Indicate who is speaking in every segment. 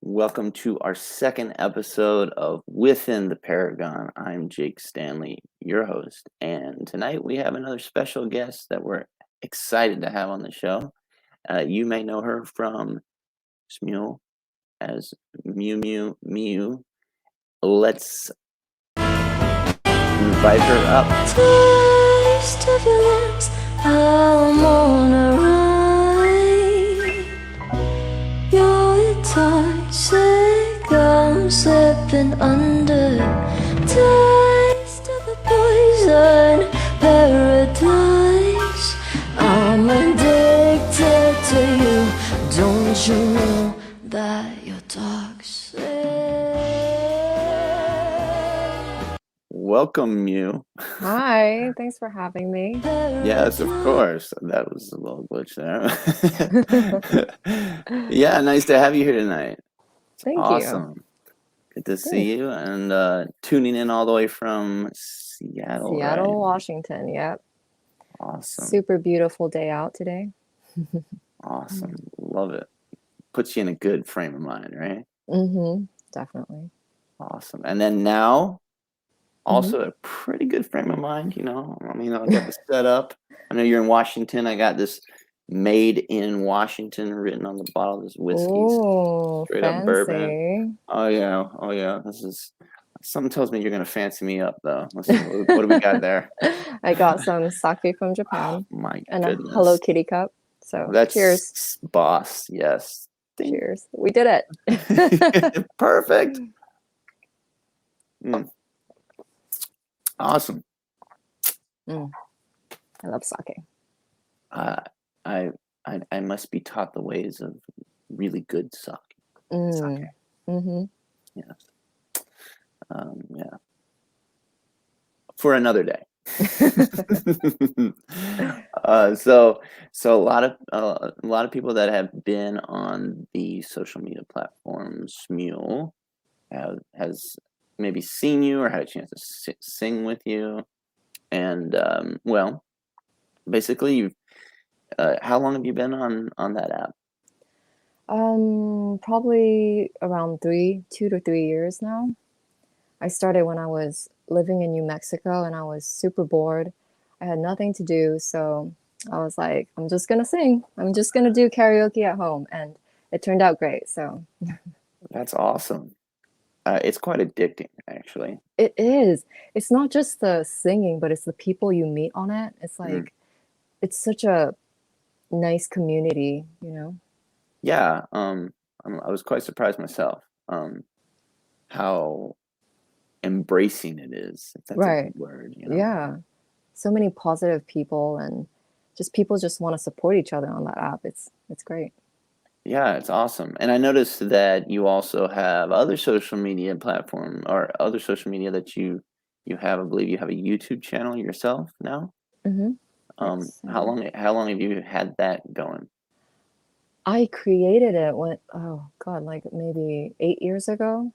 Speaker 1: Welcome to our second episode of Within the Paragon. I'm Jake Stanley, your host, and tonight we have another special guest that we're excited to have on the show. You may know her from Smule as Miyu. Let's invite her up.
Speaker 2: Taste of your lips, I'm on a ride. You're toxic, I'm slipping under. Taste of a poison paradise. I'm addicted to you. Don't you know that you're toxic?
Speaker 1: Welcome, Miyu.
Speaker 3: Hi, thanks for having me.
Speaker 1: Yes, of course. That was a little glitch there. Yeah, nice to have you here tonight.
Speaker 3: Thank you.
Speaker 1: Awesome. Good to see you and tuning in all the way from Seattle,
Speaker 3: Seattle,
Speaker 1: right?
Speaker 3: Washington. Yep.
Speaker 1: Awesome.
Speaker 3: Super beautiful day out today.
Speaker 1: Awesome. Love it. Puts you in a good frame of mind, right?
Speaker 3: Definitely.
Speaker 1: Awesome. And then now, also a pretty good frame of mind, you know. I mean, I got the setup. I know you're in Washington. I got this "Made in Washington" written on the bottle of this whiskey.
Speaker 3: Oh,
Speaker 1: Straight
Speaker 3: fancy.
Speaker 1: up bourbon. Oh yeah. This is something tells me you're gonna fancy me up though. Let's see, what do we got there?
Speaker 3: I got some sake from Japan
Speaker 1: My
Speaker 3: and
Speaker 1: goodness.
Speaker 3: a Hello Kitty cup. So
Speaker 1: That's
Speaker 3: cheers.
Speaker 1: boss. Yes.
Speaker 3: Cheers. We did it.
Speaker 1: Perfect. Awesome.
Speaker 3: I love sake.
Speaker 1: I must be taught the ways of really good sake. Sake. Yes. Yeah. For another day. So a lot of people that have been on the social media platform Smule has maybe seen you or had a chance to sing with you, and well, basically, you've how long have you been on that app?
Speaker 3: Probably around 2 to 3 years now. I started when I was living in New Mexico and I was super bored. I had nothing to do, so I was like, I'm just gonna sing. I'm just gonna do karaoke at home, and it turned out great. So
Speaker 1: That's awesome. It's quite addicting, actually.
Speaker 3: it is. It's not just the singing, but it's the people you meet on it. It's like it's such a nice community, you know?
Speaker 1: Yeah, I was quite surprised myself, how embracing it is, if that's a
Speaker 3: Right.
Speaker 1: good word, you know?
Speaker 3: Yeah. So many positive people and just people just want to support each other on that app. It's great.
Speaker 1: Yeah, it's awesome. And I noticed that you also have other social media platform or other social media that you have. I believe you have a YouTube channel yourself now.
Speaker 3: Yes.
Speaker 1: How long have you had that going?
Speaker 3: I created it when, oh God, like maybe 8 years ago,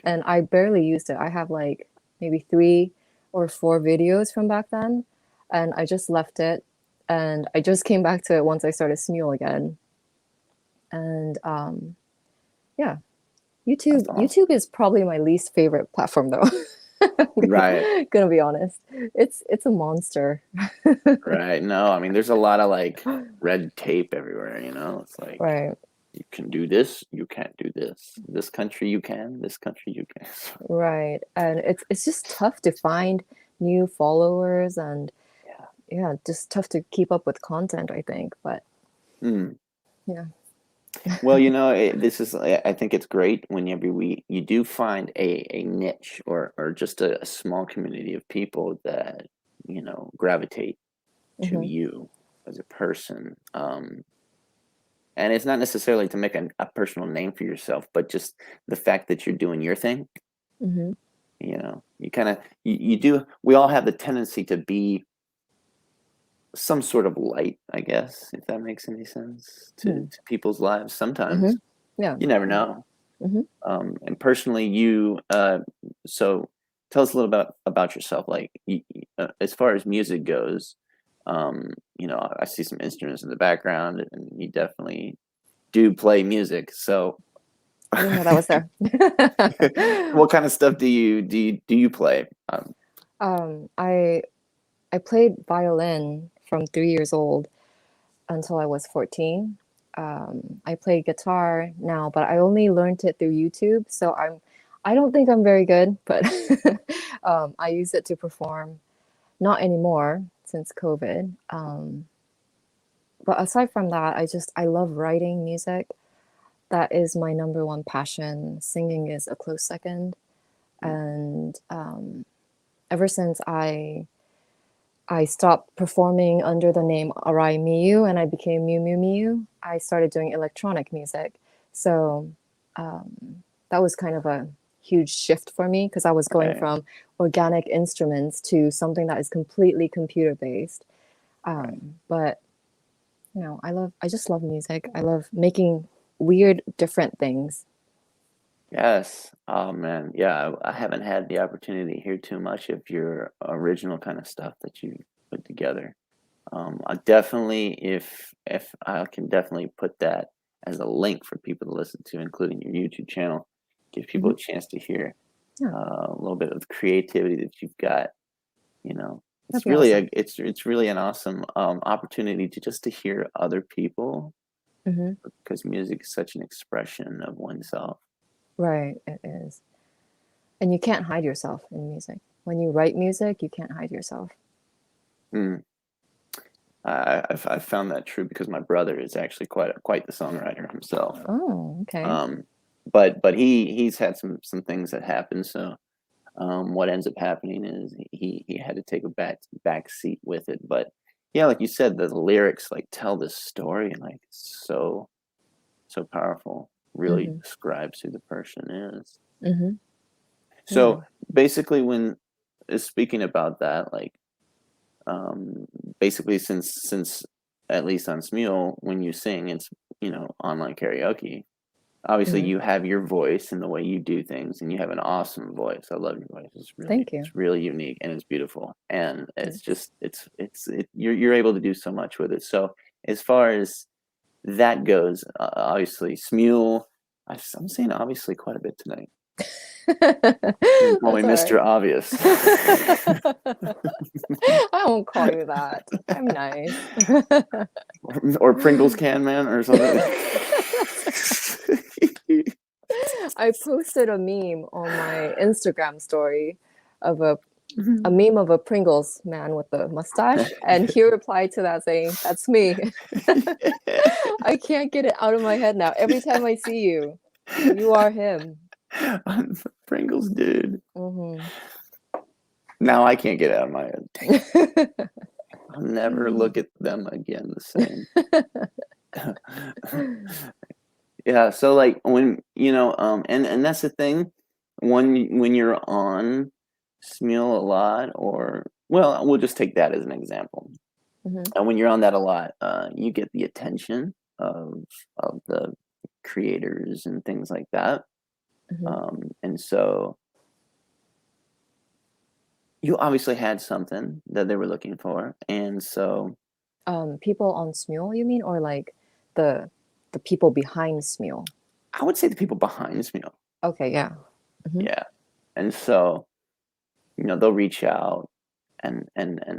Speaker 3: and I barely used it. I have like maybe 3 or 4 videos from back then, and I just left it, and I just came back to it once I started Smule again. And yeah,
Speaker 1: That's awesome.
Speaker 3: YouTube is probably my least favorite platform though.
Speaker 1: Right.
Speaker 3: Gonna be honest. It's a monster.
Speaker 1: Right. No, I mean, there's a lot of like red tape everywhere, you know? It's like
Speaker 3: Right.
Speaker 1: you can do this, you can't do this. This country you can, this country you can.
Speaker 3: Right. And it's just tough to find new followers and yeah, just tough to keep up with content, I think. But yeah.
Speaker 1: Well, you know, I think it's great whenever you do find a niche or just a small community of people that, you know, gravitate to you as a person. And it's not necessarily to make a personal name for yourself, but just the fact that you're doing your thing.
Speaker 3: hmm
Speaker 1: You know, you kind of you do. We all have the tendency to be some sort of light, I guess, if that makes any sense to people's lives. Sometimes
Speaker 3: Yeah.
Speaker 1: you never know.
Speaker 3: hmm
Speaker 1: And personally, so tell us a little about yourself. Like, as far as music goes, you know, I see some instruments in the background, and you definitely do play music. So
Speaker 3: I didn't know that was there.
Speaker 1: What kind of stuff do you play?
Speaker 3: I played violin from 3 years old until I was 14. I play guitar now, but I only learned it through YouTube, so I don't think I'm very good, but I use it to perform. Not anymore since COVID. But aside from that, I love writing music. That is my number one passion. Singing is a close second. And ever since I stopped performing under the name Arai Miyu and I became Miyu, I started doing electronic music. So that was kind of a huge shift for me because I was going
Speaker 1: Right,
Speaker 3: from organic instruments to something that is completely computer based.
Speaker 1: right.
Speaker 3: But I just love music. I love making weird, different things.
Speaker 1: Yes. Oh man. Yeah, I haven't had the opportunity to hear too much of your original kind of stuff that you put together. I definitely, if I can definitely put that as a link for people to listen to, including your YouTube channel, give people
Speaker 3: Hmm.
Speaker 1: a chance to hear
Speaker 3: Yeah,
Speaker 1: a little bit of creativity that you've got. You know,
Speaker 3: that'd
Speaker 1: it's
Speaker 3: be
Speaker 1: really
Speaker 3: awesome.
Speaker 1: it's really an awesome opportunity to just to hear other people
Speaker 3: Hmm.
Speaker 1: because music is such an expression of oneself.
Speaker 3: Right, it is. And you can't hide yourself in music. When you write music, you can't hide yourself.
Speaker 1: Mm. I've found that true because my brother is actually quite the songwriter himself.
Speaker 3: Oh, okay.
Speaker 1: Um, but he's had some things that happen. So what ends up happening is he had to take a back seat with it. But yeah, like you said, the lyrics like tell this story and like so powerful. Really
Speaker 3: Hmm.
Speaker 1: describes who the person is.
Speaker 3: Hmm. Yeah.
Speaker 1: So basically, when speaking about that, like um, basically since at least on Smule, when you sing, it's online karaoke. Obviously,
Speaker 3: Hmm.
Speaker 1: you have your voice and the way you do things, and you have an awesome voice. I love your voice.
Speaker 3: Thank you.
Speaker 1: It's really unique and it's beautiful, and it's
Speaker 3: Thanks.
Speaker 1: just you're able to do so much with it. So as far as that goes, obviously Smule. I'm saying obviously quite a bit tonight. You can call me
Speaker 3: That's all right.
Speaker 1: Mr. Obvious.
Speaker 3: I won't call you that. I'm nice.
Speaker 1: or Pringles can man or something.
Speaker 3: That's I posted a meme on my Instagram story of a meme of a Pringles man with a mustache, and he replied to that saying, "That's me." I can't get it out of my head now. Every time I see you, you are him.
Speaker 1: I'm the Pringles dude.
Speaker 3: Hmm.
Speaker 1: Now I can't get it out of my head. Dang it. I'll never look at them again the same. Yeah, so like when and that's the thing when you're on Smule a lot, or well, we'll just take that as an example.
Speaker 3: Hmm.
Speaker 1: And when you're on that a lot, you get the attention of the creators and things like that.
Speaker 3: Hmm.
Speaker 1: And so you obviously had something that they were looking for, and so
Speaker 3: People on Smule, you mean, or like the the people behind Smule?
Speaker 1: I would say the people behind Smule,
Speaker 3: Okay, yeah. Hmm.
Speaker 1: yeah. And so they'll reach out and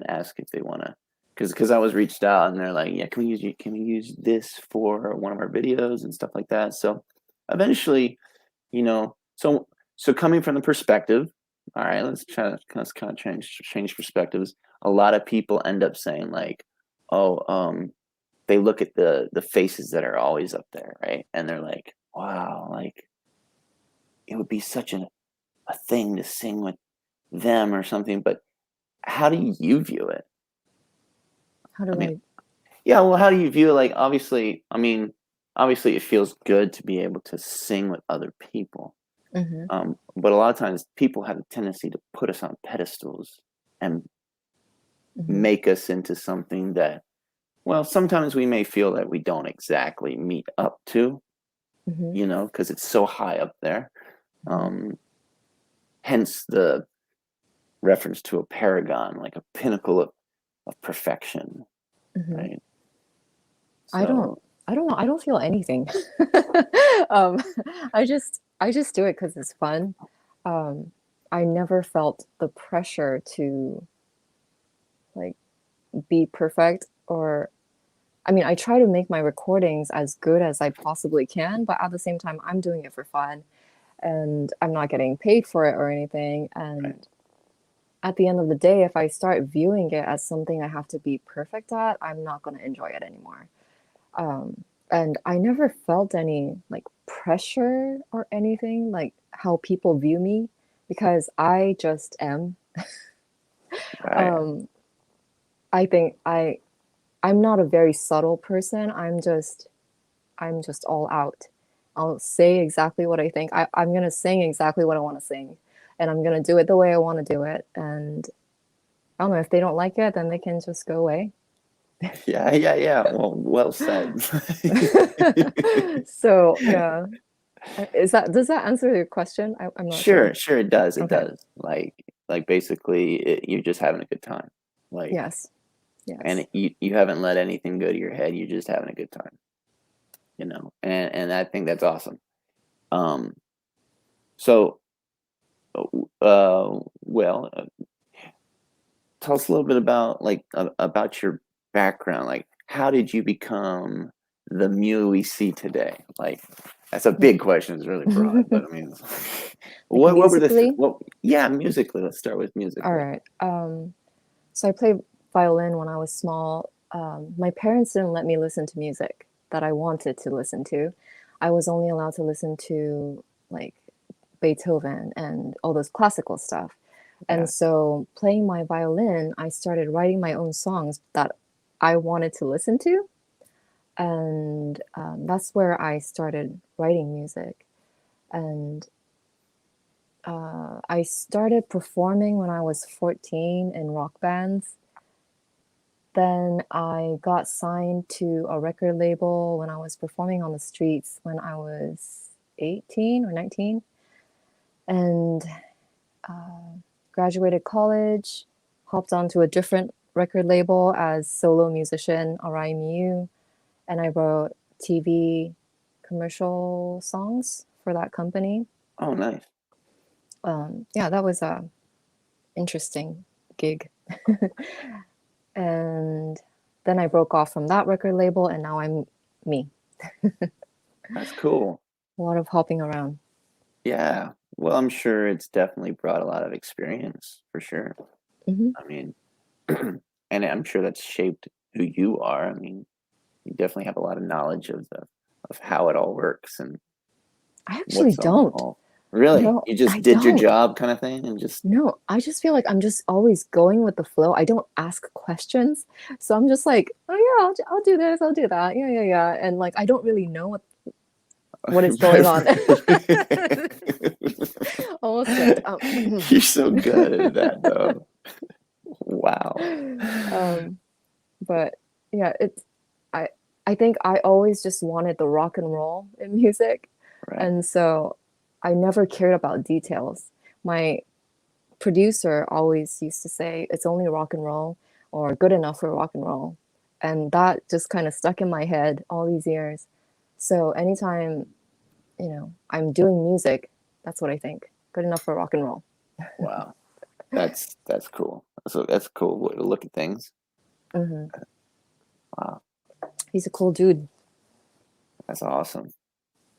Speaker 1: ask if they want to, because I was reached out and they're like, yeah, can we use this for one of our videos and stuff like that. So eventually, so coming from the perspective, all right, let's kind of change perspectives. A lot of people end up saying like, oh, they look at the faces that are always up there, right, and they're like, wow, like it would be such a thing to sing with them or something. But how do you view it?
Speaker 3: How
Speaker 1: I
Speaker 3: do
Speaker 1: mean,
Speaker 3: I?
Speaker 1: yeah, well, how do you view it? Like, obviously, I mean, obviously, it feels good to be able to sing with other people.
Speaker 3: Hmm.
Speaker 1: But a lot of times, people have a tendency to put us on pedestals and
Speaker 3: Hmm.
Speaker 1: make us into something that, well, sometimes we may feel that we don't exactly meet up to,
Speaker 3: Hmm.
Speaker 1: because it's so high up there.
Speaker 3: Hmm.
Speaker 1: Um, Hence the reference to a paragon, like a pinnacle of perfection,
Speaker 3: Hmm.
Speaker 1: right?
Speaker 3: I don't
Speaker 1: So.
Speaker 3: I don't know. I don't feel anything. um, I just do it because it's fun. Um, I never felt the pressure to like be perfect or I mean, I try to make my recordings as good as I possibly can, but at the same time, I'm doing it for fun and I'm not getting paid for it or anything.
Speaker 1: Right.
Speaker 3: And at the end of the day, if I start viewing it as something I have to be perfect at, I'm not going to enjoy it anymore. And I never felt any like pressure or anything like how people view me because I just am.
Speaker 1: Right.
Speaker 3: Um, I think I'm not a very subtle person. I'm just all out. I'll say exactly what I think. I'm gonna sing exactly what I want to sing, and I'm gonna do it the way I want to do it. And I don't know if they don't like it, then they can just go away.
Speaker 1: Yeah, yeah, yeah. Well said.
Speaker 3: So yeah, does that answer your question? I'm not sure.
Speaker 1: Sure, sure, it does, it
Speaker 3: Okay.
Speaker 1: does. Like basically, you're just having a good time. Like,
Speaker 3: Yes.
Speaker 1: and
Speaker 3: Yes.
Speaker 1: you haven't let anything go to your head. You're just having a good time, and I think that's awesome. Um, so, well, tell us a little bit about about your background. Like, how did you become the Miyu we see today? Like, that's a big question. It's really broad, but I mean,
Speaker 3: Like
Speaker 1: what were
Speaker 3: musically?
Speaker 1: what? Yeah, musically. Let's start with
Speaker 3: All
Speaker 1: musically.
Speaker 3: right. So I played violin when I was small. My parents didn't let me listen to music that I wanted to listen to. I was only allowed to listen to like Beethoven and all those classical stuff.
Speaker 1: Yeah.
Speaker 3: And so playing my violin, I started writing my own songs that I wanted to listen to. And that's where I started writing music. And I started performing when I was 14 in rock bands. Then I got signed to a record label when I was performing on the streets when I was 18 or 19. And graduated college, hopped onto a different record label as solo musician Arai Miyu, and I wrote TV commercial songs for that company.
Speaker 1: Oh, nice.
Speaker 3: Yeah, that was a interesting gig. And then I broke off from that record label, and now I'm me.
Speaker 1: That's cool.
Speaker 3: A lot of hopping around.
Speaker 1: Yeah. Well, I'm sure it's definitely brought a lot of experience for sure.
Speaker 3: Hmm.
Speaker 1: I mean, and I'm sure that's shaped who you are. I mean, you definitely have a lot of knowledge of how it all works and
Speaker 3: I actually
Speaker 1: what's
Speaker 3: don't.
Speaker 1: all. Really?
Speaker 3: No,
Speaker 1: You just
Speaker 3: I
Speaker 1: did your
Speaker 3: don't.
Speaker 1: job kind of thing and just
Speaker 3: No, I just feel like I'm just always going with the flow. I don't ask questions. So I'm just like, oh yeah, I'll do this, I'll do that. Yeah, yeah, yeah. And like I don't really know what is going on. Almost like
Speaker 1: You're so good at that though. Wow.
Speaker 3: um but yeah, I I think I always just wanted the rock and roll in music.
Speaker 1: Right.
Speaker 3: And so I never cared about details. My producer always used to say it's only rock and roll or good enough for rock and roll. And that just kind of stuck in my head all these years. So anytime, I'm doing music, that's what I think. Good enough for rock and roll.
Speaker 1: Wow. That's cool. So that's a cool way to look at things.
Speaker 3: Hmm.
Speaker 1: Wow.
Speaker 3: He's a cool dude.
Speaker 1: That's awesome.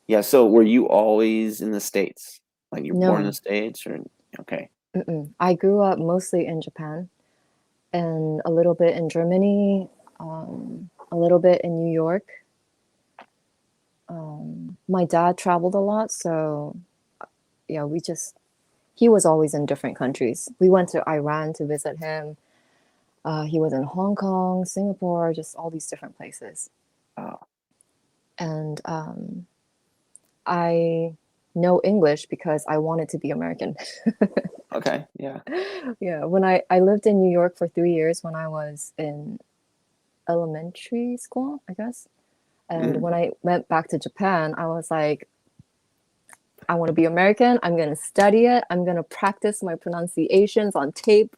Speaker 1: Yeah, so were you always in the States? Like you were born in the
Speaker 3: No,
Speaker 1: States or okay.
Speaker 3: mm-mm. I grew up mostly in Japan and a little bit in Germany, a little bit in New York. My dad traveled a lot, so yeah, he was always in different countries. We went to Iran to visit him. He was in Hong Kong, Singapore, just all these different places.
Speaker 1: Oh,
Speaker 3: And I know English because I wanted to be American.
Speaker 1: okay. Yeah.
Speaker 3: Yeah, when I lived in New York for 3 years when I was in elementary school, I guess. And
Speaker 1: Mm,
Speaker 3: when I went back to Japan, I was like, I want to be American. I'm going to study it. I'm going to practice my pronunciations on tape.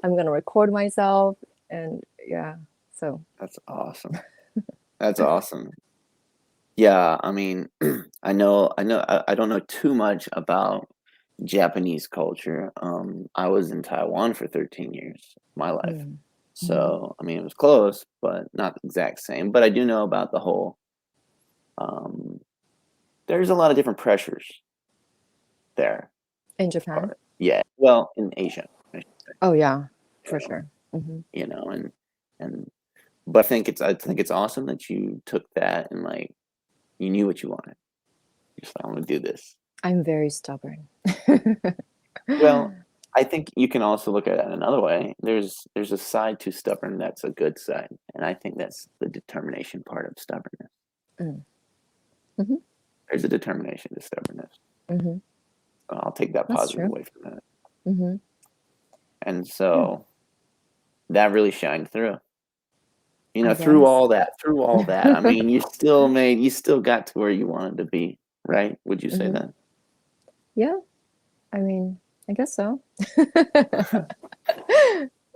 Speaker 3: I'm going to record myself. And yeah, so.
Speaker 1: that's awesome. That's awesome. Yeah, I mean, I don't know too much about Japanese culture. I was in Taiwan for 13 years of my life.
Speaker 3: Mm. Hmm.
Speaker 1: So, I mean, it was close, but not the exact same. But I do know about the whole, um, there's a lot of different pressures there.
Speaker 3: In Japan?
Speaker 1: Or, yeah, well, in Asia, I should say,
Speaker 3: Oh yeah,
Speaker 1: you
Speaker 3: for
Speaker 1: know,
Speaker 3: sure. Hmm.
Speaker 1: you know, and but I think it's awesome that you took that and like you knew what you wanted. You're just like, I'm gonna do this.
Speaker 3: I'm very stubborn.
Speaker 1: Well, I think you can also look at it another way. There's a side to stubborn that's a good side, and I think that's the determination part of stubbornness.
Speaker 3: Mm. Hmm.
Speaker 1: There's a determination to stubbornness.
Speaker 3: Hmm.
Speaker 1: I'll take that
Speaker 3: That's
Speaker 1: positive
Speaker 3: true.
Speaker 1: away from that.
Speaker 3: Hmm.
Speaker 1: And
Speaker 3: Yeah,
Speaker 1: so that really shined through. You know,
Speaker 3: I guess.
Speaker 1: through all that, I mean, you still got to where you wanted to be, right? Would you say
Speaker 3: Hmm.
Speaker 1: that?
Speaker 3: Yeah, I mean, I guess so.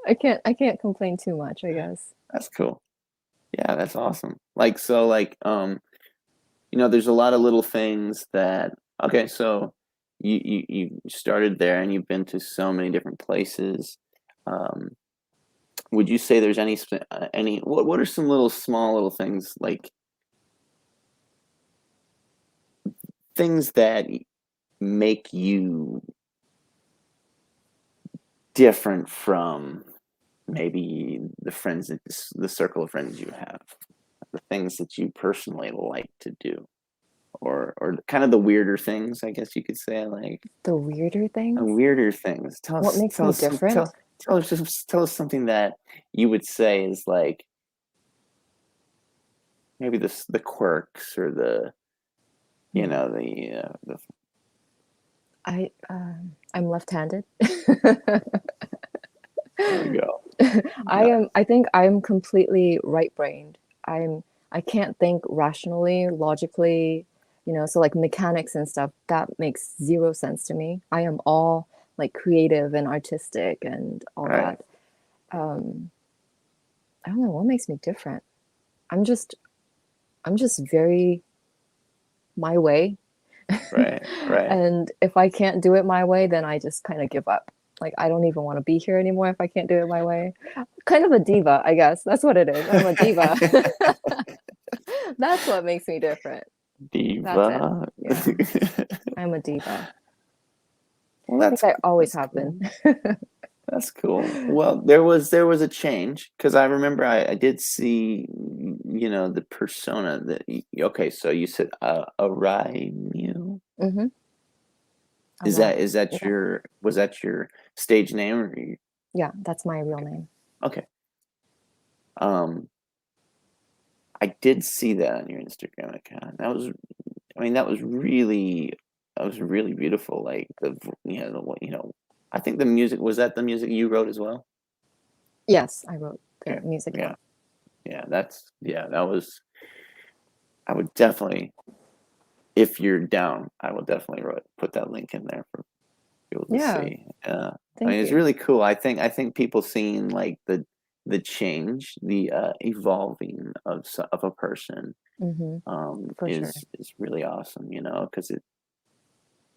Speaker 3: I can't complain too much, I guess.
Speaker 1: That's cool. Yeah, that's awesome. Like so, like you know, there's a lot of little things that okay, so you started there and you've been to so many different places. Um, would you say there's any what are some little small little things like things that make you different from maybe the circle of friends you have, the things that you personally like to do, or kind of the weirder things, I guess you could say, like
Speaker 3: The weirder things?
Speaker 1: weirder things.
Speaker 3: What makes me different?
Speaker 1: Tell us something that you would say is like maybe the quirks or the you
Speaker 3: Hmm.
Speaker 1: know the
Speaker 3: I'm left-handed.
Speaker 1: there we go.
Speaker 3: I
Speaker 1: Yeah,
Speaker 3: am I think I'm completely right-brained. I can't think rationally, logically, so like mechanics and stuff, that makes zero sense to me. I am all like creative and artistic and all
Speaker 1: right,
Speaker 3: that. Um, I don't know what makes me different. I'm just I'm just very my way.
Speaker 1: right, right.
Speaker 3: And if I can't do it my way, then I just kind of give up. Like I don't even want to be here anymore if I can't do it my way. Kind of a diva, I guess. That's what it is. I'm a diva. That's what makes me different. That's it.
Speaker 1: Diva.
Speaker 3: Yeah, I'm a diva.
Speaker 1: Well,
Speaker 3: I think I always
Speaker 1: that's
Speaker 3: have been.
Speaker 1: cool. That's cool. Well, there was a change because I remember I did see, you know, the persona that. Okay, so you said Arai Miyu.
Speaker 3: Hmm. All right.
Speaker 1: Is that
Speaker 3: Yeah.
Speaker 1: your was that your stage name or you,
Speaker 3: Yeah, that's my real name.
Speaker 1: okay? Um, I did see that on your Instagram account. That was I mean that was really beautiful. Like you know you know I think the music was that the music you wrote as well.
Speaker 3: Yes, I wrote the
Speaker 1: Yeah,
Speaker 3: music. Yeah.
Speaker 1: yeah. Yeah, that was I would definitely if you're down, I will definitely put that link in there for people to
Speaker 3: Yeah.
Speaker 1: see. I mean,
Speaker 3: Thank
Speaker 1: it's
Speaker 3: you.
Speaker 1: really cool. I think people seeing like the change, the evolving of a person
Speaker 3: Hmm. For sure.
Speaker 1: is really awesome, you know, because it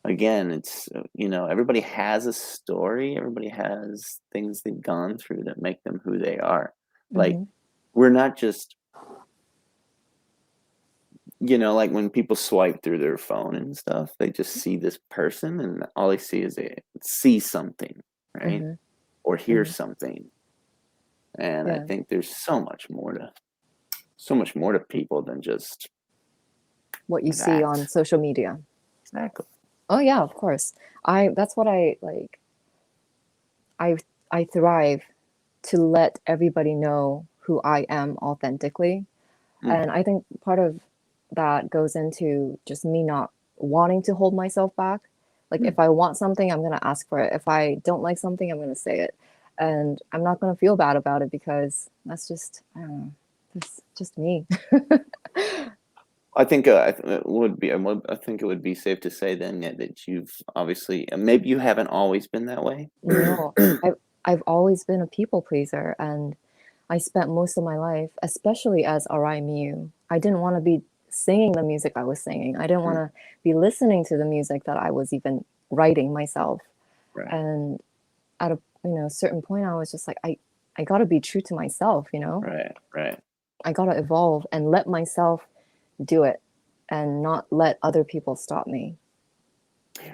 Speaker 1: again, it's you know, everybody has a story, everybody has things they've gone through that make them who they are. Like
Speaker 3: Hmm.
Speaker 1: we're not just you know, like when people swipe through their phone and stuff, they just see this person and all they see is they see something, right?
Speaker 3: Hmm.
Speaker 1: Or hear
Speaker 3: Hmm.
Speaker 1: something. And I
Speaker 3: Yeah.
Speaker 1: think there's so much more to people than just
Speaker 3: What you see on
Speaker 1: that.
Speaker 3: social media.
Speaker 1: Exactly.
Speaker 3: Oh yeah, of course. That's what I like. I I thrive to let everybody know who I am authentically.
Speaker 1: Mm,
Speaker 3: And I think part of that goes into just me not wanting to hold myself back. Like
Speaker 1: mm.
Speaker 3: if I want something, I'm going to ask for it. If I don't like something, I'm going to say it. And I'm not going to feel bad about it because that's just, I don't know, that's just me.
Speaker 1: It would be. I think it would be safe to say then that you've obviously maybe you haven't always been that way.
Speaker 3: No, I've always been a people pleaser, and I spent most of my life, especially as Arai Miyu. I didn't want to be singing the music I was singing. I didn't want
Speaker 1: Mm,
Speaker 3: to be listening to the music that I was even writing myself.
Speaker 1: right,
Speaker 3: And at a certain point, I was just like, I got to be true to myself.
Speaker 1: right, right.
Speaker 3: I got to evolve and let myself do it, and not let other people stop me.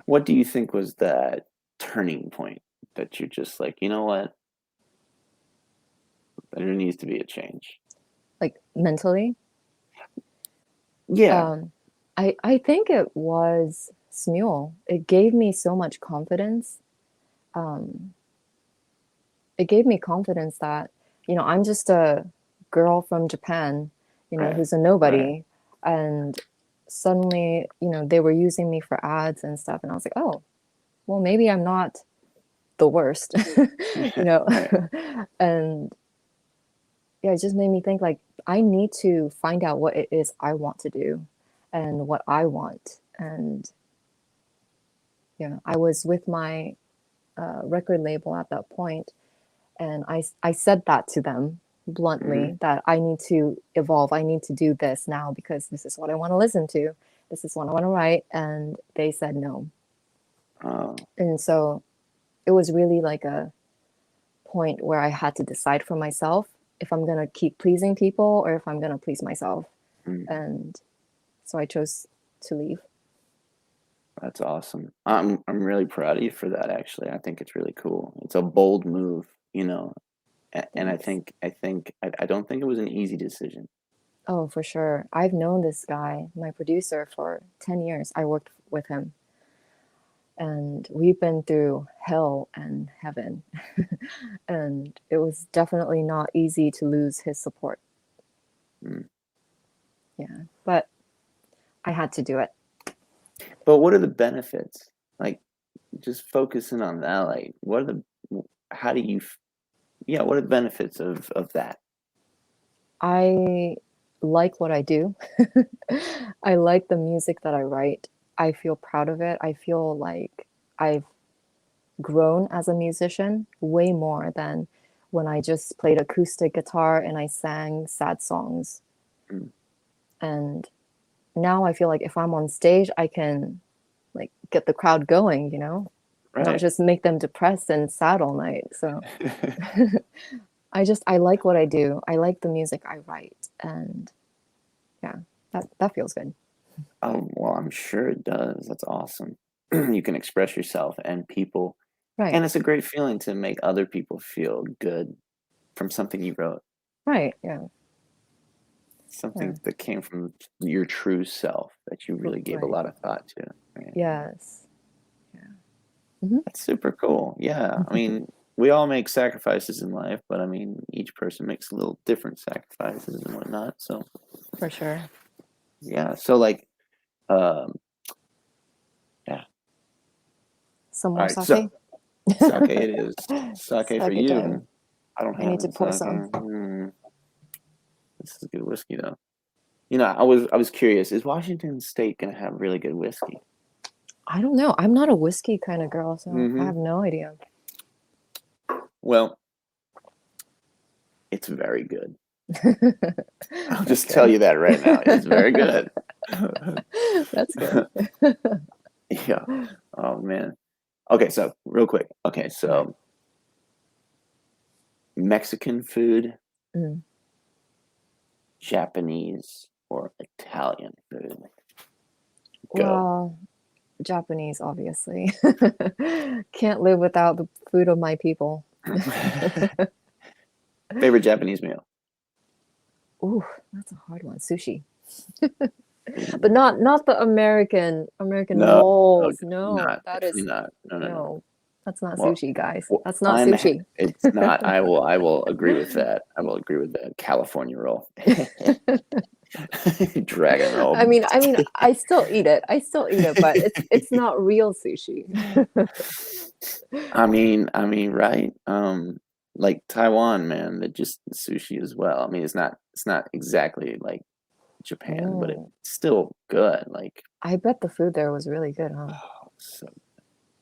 Speaker 1: What do you think was that turning point that you're just like, you know what? There needs to be a change.
Speaker 3: Like mentally.
Speaker 1: Yeah.
Speaker 3: Um, I think it was Smule. It gave me so much confidence. Um, it gave me confidence that, I'm just a girl from Japan,
Speaker 1: Right.
Speaker 3: who's a
Speaker 1: Right.
Speaker 3: nobody. And suddenly, they were using me for ads and stuff. And I was like, oh, well, maybe I'm not the worst, you know?
Speaker 1: Right.
Speaker 3: And yeah, it just made me think like, I need to find out what it is I want to do and what I want. And yeah, I was with my record label at that point, and I said that to them
Speaker 1: Hmm.
Speaker 3: bluntly, that I need to evolve. I need to do this now because this is what I want to listen to. This is what I want to write. And they said no.
Speaker 1: Oh,
Speaker 3: And so it was really like a point where I had to decide for myself if I'm going to keep pleasing people or if I'm going to please myself.
Speaker 1: mm,
Speaker 3: And so I chose to leave.
Speaker 1: that's awesome. I'm really proud of you for that, actually. I think it's really cool. It's a bold move, and
Speaker 3: Thanks.
Speaker 1: I don't think it was an easy decision.
Speaker 3: Oh, for sure. I've known this guy, my producer, for 10 years. I worked with him, and we've been through hell and heaven. And it was definitely not easy to lose his support.
Speaker 1: Mm.
Speaker 3: Yeah, but I had to do it.
Speaker 1: But what are the benefits? Like, just focusing on that, like, what are the, how do you, yeah, what are the benefits of that?
Speaker 3: I like what I do. I like the music that I write. I feel proud of it. I feel like I've grown as a musician way more than when I just played acoustic guitar and I sang sad songs.
Speaker 1: Mm,
Speaker 3: And now I feel like if I'm on stage, I can like get the crowd going, not
Speaker 1: right.
Speaker 3: just make them depressed and sad all night. So I like what I do. I like the music I write, and yeah, that feels good.
Speaker 1: Oh, well, I'm sure it does. That's awesome. You can express yourself and people,
Speaker 3: Right.
Speaker 1: and it's a great feeling to make other people feel good from something you wrote,
Speaker 3: Right. Yeah. Yeah.
Speaker 1: something that came from your true self that you really gave a
Speaker 3: Right.
Speaker 1: lot of thought to. Right?
Speaker 3: Yes. Yeah. Hmm.
Speaker 1: That's super cool. Yeah. I mean, we all make sacrifices in life, but I mean, each person makes a little different sacrifices and whatnot. So,
Speaker 3: For sure.
Speaker 1: yeah. So, like, um, yeah.
Speaker 3: Some
Speaker 1: All
Speaker 3: more
Speaker 1: right. So,
Speaker 3: sake.
Speaker 1: sake it is. Sake for
Speaker 3: Sake time.
Speaker 1: you. I don't
Speaker 3: I
Speaker 1: have
Speaker 3: need to
Speaker 1: any
Speaker 3: pour
Speaker 1: sake.
Speaker 3: some.
Speaker 1: This is good whiskey, though. I was curious. Is Washington State gonna have really good whiskey?
Speaker 3: I don't know. I'm not a whiskey kind of girl, so I
Speaker 1: Hmm.
Speaker 3: have no idea.
Speaker 1: Well, it's very good. I'll
Speaker 3: That's
Speaker 1: just tell
Speaker 3: good.
Speaker 1: you that right now. It's very good.
Speaker 3: That's good.
Speaker 1: Yeah. Oh man. Okay, so real quick. Okay,
Speaker 3: Right.
Speaker 1: so Mexican food,
Speaker 3: Mm.
Speaker 1: Japanese, or Italian food? Go.
Speaker 3: Well, Japanese, obviously. Can't live without the food of my people.
Speaker 1: Favorite Japanese meal?
Speaker 3: Ooh, that's a hard one. Sushi. But
Speaker 1: Ooh.
Speaker 3: not the American
Speaker 1: No, no,
Speaker 3: rolls.
Speaker 1: definitely
Speaker 3: No,
Speaker 1: not.
Speaker 3: that
Speaker 1: Definitely
Speaker 3: is
Speaker 1: not. No, no, no.
Speaker 3: no. That's not
Speaker 1: Well,
Speaker 3: sushi, guys.
Speaker 1: well
Speaker 3: That's not sushi.
Speaker 1: it's not. I will agree with that. I will agree with that. California roll. Dragon roll.
Speaker 3: I still eat it. I still eat it, but it's not real sushi.
Speaker 1: Right? Like Taiwan, man, that just sushi as well. I mean, it's not exactly like Japan, but it's
Speaker 3: Mm.
Speaker 1: still good. Like,
Speaker 3: I bet the food there was really good, huh?
Speaker 1: oh, so,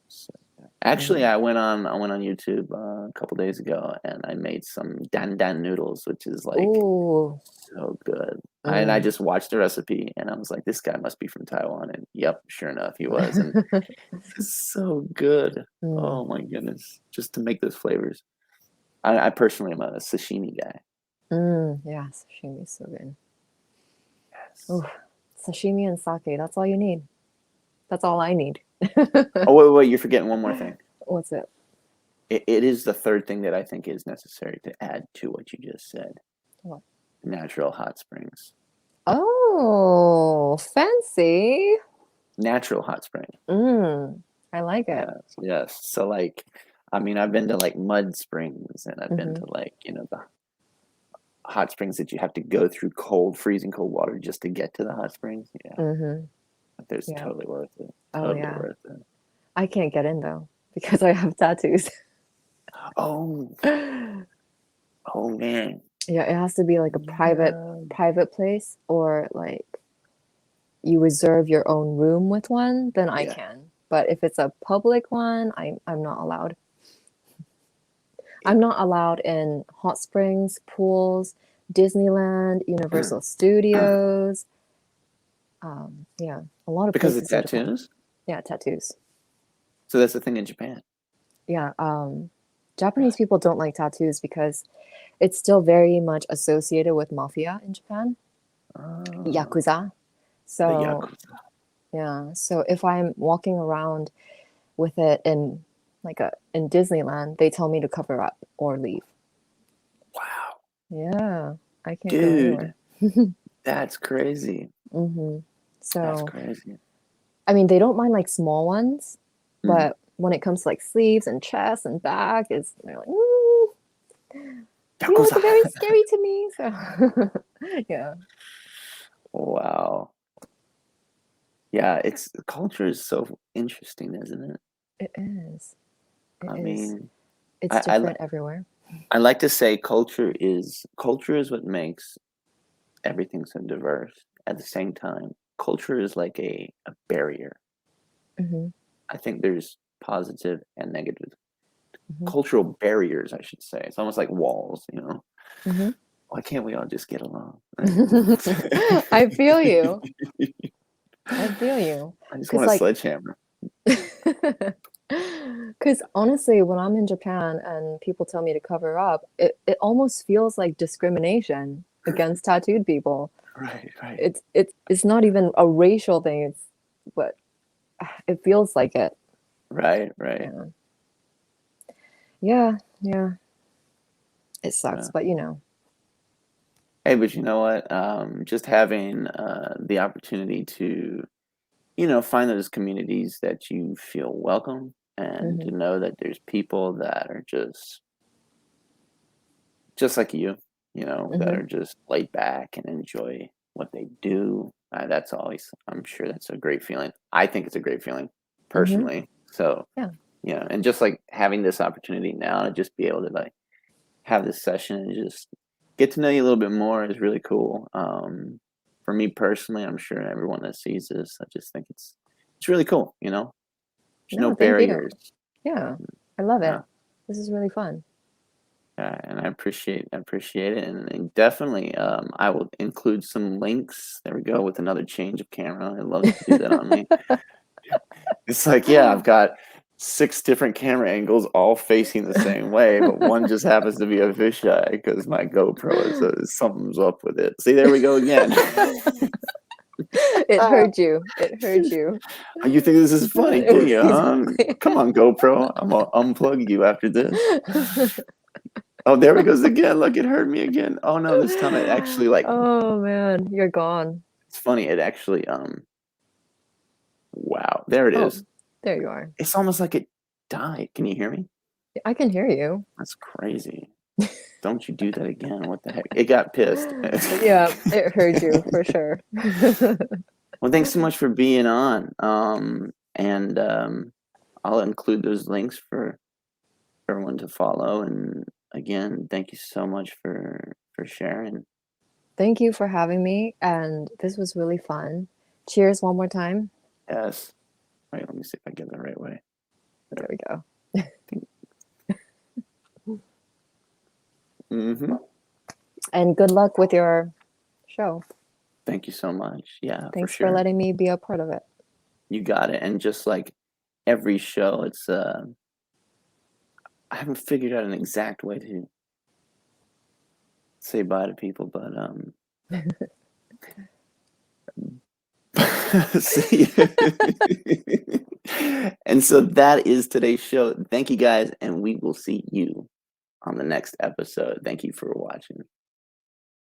Speaker 1: so good. Actually, I went on YouTube a couple days ago, and I made some dan noodles, which is like
Speaker 3: Ooh.
Speaker 1: so good. And I
Speaker 3: Mm.
Speaker 1: just watched the recipe, and I was like, this guy must be from Taiwan. And yep, sure enough, he was. And it's so good.
Speaker 3: Mm.
Speaker 1: Oh my goodness, just to make those flavors. I personally am a sashimi guy.
Speaker 3: Mm. Yeah, sashimi is so good.
Speaker 1: Yes.
Speaker 3: Ooh, sashimi and sake, that's all you need. That's all I need.
Speaker 1: Oh wait, you're forgetting one more thing.
Speaker 3: What's it?
Speaker 1: It is the third thing that I think is necessary to add to what you just said.
Speaker 3: What?
Speaker 1: Natural hot springs.
Speaker 3: Oh, fancy.
Speaker 1: Natural hot spring.
Speaker 3: Mm. I like it.
Speaker 1: Yes, yes. So like, I mean, I've been to like mud springs, and I've been
Speaker 3: Mm-hmm.
Speaker 1: to like, the hot springs that you have to go through cold, freezing cold water just to get to the hot springs. Yeah,
Speaker 3: Mm-hmm.
Speaker 1: but there's
Speaker 3: Yeah.
Speaker 1: totally worth it.
Speaker 3: Oh
Speaker 1: Totally
Speaker 3: yeah.
Speaker 1: worth it.
Speaker 3: I can't get in though because I have tattoos.
Speaker 1: Oh, oh man.
Speaker 3: Yeah, it has to be like a
Speaker 1: Yeah.
Speaker 3: private place, or like you reserve your own room with one, then I
Speaker 1: Yeah.
Speaker 3: can. But if it's a public one, I'm not allowed.
Speaker 1: It,
Speaker 3: I'm not allowed in hot springs, pools, Disneyland, Universal Studios. Yeah, a lot of
Speaker 1: because of
Speaker 3: places in Japan.
Speaker 1: tattoos.
Speaker 3: Yeah, tattoos.
Speaker 1: So that's the thing in Japan.
Speaker 3: Yeah, Japanese people don't like tattoos because it's still very much associated with mafia in Japan,
Speaker 1: Oh,
Speaker 3: yakuza.
Speaker 1: the
Speaker 3: So
Speaker 1: yakuza.
Speaker 3: yeah, so if I'm walking around with it in Disneyland, they tell me to cover up or leave.
Speaker 1: Wow,
Speaker 3: Yeah, I can't go
Speaker 1: dude,
Speaker 3: anywhere.
Speaker 1: that's crazy.
Speaker 3: Hmm.
Speaker 1: That's
Speaker 3: So
Speaker 1: crazy.
Speaker 3: I mean, they don't mind like small ones,
Speaker 1: Mm.
Speaker 3: but when it comes to like sleeves and chest and back, they're like, "Ooh, you
Speaker 1: Yakuza.
Speaker 3: look very scary to me." So yeah.
Speaker 1: Wow. Yeah, it's culture is so interesting, isn't it?
Speaker 3: It is. It
Speaker 1: I
Speaker 3: is.
Speaker 1: mean,
Speaker 3: It's
Speaker 1: I, I li-
Speaker 3: different everywhere.
Speaker 1: I like to say culture is what makes everything so diverse. At the same time, culture is like a barrier.
Speaker 3: Hmm.
Speaker 1: I think there's positive and negative
Speaker 3: Hmm.
Speaker 1: cultural barriers, I should say. It's almost like walls.
Speaker 3: Hmm.
Speaker 1: Why can't we all just get along? Right?
Speaker 3: I feel you. I feel you.
Speaker 1: I just
Speaker 3: Because
Speaker 1: want a
Speaker 3: like,
Speaker 1: sledgehammer.
Speaker 3: because honestly, when I'm in Japan and people tell me to cover up, it almost feels like discrimination against tattooed people.
Speaker 1: Right, right.
Speaker 3: It's not even a racial thing. But it feels like it.
Speaker 1: Right, right.
Speaker 3: Yeah. Yeah, yeah. It
Speaker 1: Yeah.
Speaker 3: sucks, but
Speaker 1: Hey, but you know what? Just having the opportunity to, find those communities that you feel welcome, and to
Speaker 3: Hmm.
Speaker 1: know that there's people that are just like you, that
Speaker 3: Hmm.
Speaker 1: are just laid back and enjoy what they do. That's always, I'm sure that's a great feeling. I think it's a great feeling
Speaker 3: Hmm.
Speaker 1: personally. So,
Speaker 3: Yeah.
Speaker 1: and just like having this opportunity now to just be able to like have this session and just get to know you a little bit more is really cool. For me personally, I'm sure everyone that sees this, I just think it's really cool. There's no
Speaker 3: No, thank you.
Speaker 1: barriers.
Speaker 3: Yeah. I love it.
Speaker 1: Yeah.
Speaker 3: This is really fun.
Speaker 1: And I appreciate it, and definitely, I will include some links. There we go, with another change of camera. I love to do that on me. It's like, yeah, I've got 6 different camera angles all facing the same way, but one just happens to be a fisheye because my GoPro is something's up with it. See, there we go again.
Speaker 3: It heard you. It heard you.
Speaker 1: You think this is funny, do you, huh? Come on, GoPro. I'm gonna unplug you after this. Oh, there it goes again. Look, it hurt me again. Oh no, this time it actually like
Speaker 3: Oh man, you're gone.
Speaker 1: it's funny. It actually wow, there it
Speaker 3: Oh,
Speaker 1: is.
Speaker 3: there you are.
Speaker 1: It's almost like it died. Can you hear me?
Speaker 3: I can hear you.
Speaker 1: That's crazy. Don't you do that again. What the heck? It got pissed.
Speaker 3: Yeah, it heard you for sure.
Speaker 1: Well, thanks so much for being on. And I'll include those links for everyone to follow. And again, thank you so much for sharing.
Speaker 3: Thank you for having me, and this was really fun. Cheers one more time.
Speaker 1: Yes. Wait, let me see if I get the right way.
Speaker 3: There we go.
Speaker 1: Mm-hmm.
Speaker 3: And good luck with your show.
Speaker 1: Thank you so much. Yeah, for
Speaker 3: Thanks for
Speaker 1: sure.
Speaker 3: letting me be a part of it.
Speaker 1: You got it. And just like every show, it's I haven't figured out an exact way to say bye to people, but see you. And so that is today's show. Thank you guys, and we will see you on the next episode. Thank you for watching.